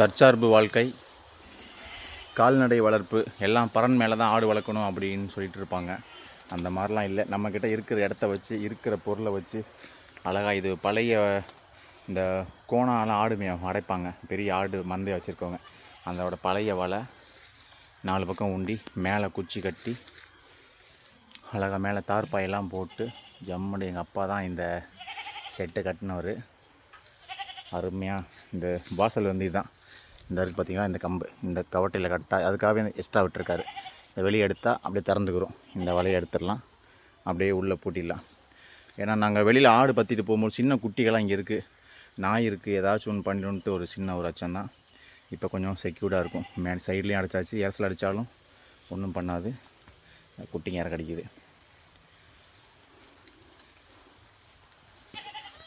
தற்சார்பு வாழ்க்கை, கால்நடை வளர்ப்பு எல்லாம் பறன் மேலே தான் ஆடு வளர்க்கணும் அப்படின்னு சொல்லிட்டு இருப்பாங்க. அந்த மாதிரிலாம் இல்லை. நம்மக்கிட்ட இருக்கிற இடத்த வச்சு, இருக்கிற பொருளை வச்சு அழகாக இது பழைய இந்த கோணாலாம் ஆடு அடைப்பாங்க. பெரிய ஆடு மந்தையை வச்சுருக்கவங்க அதோட பழைய வலை 4 பக்கம் உண்டி மேலே குச்சி கட்டி அழகாக மேலே தார்பாயெல்லாம் போட்டு ஜம்முன்னு எங்கள் அப்பா தான் இந்த செட்டை கட்டினவர். அருமையாக இந்த வாசல் வந்து இதுதான். இந்த இருக்குது பார்த்திங்கன்னா, இந்த கம்பு இந்த கவட்டையில் கட்டால் அதுக்காகவே எக்ஸ்ட்ரா விட்டுருக்காரு. இந்த வெளியே எடுத்தால் அப்படியே திறந்துக்கிறோம். இந்த வலையை எடுத்துடலாம், அப்படியே உள்ளே பூட்டிடலாம். ஏன்னா நாங்கள் வெளியில் ஆடு பற்றிட்டு போகும்போது சின்ன குட்டிகள்லாம் இங்கே இருக்குது, நாய் இருக்குது, ஏதாச்சும் ஒன்று பண்ணிட்டு ஒரு சின்ன ஒரு அச்சம் தான். இப்போ கொஞ்சம் செக்யூர்டாக இருக்கும். சைட்லேயும் அடித்தாச்சு, எரசில் அடித்தாலும் ஒன்றும் பண்ணாது. குட்டிங்க இற கடிக்குது.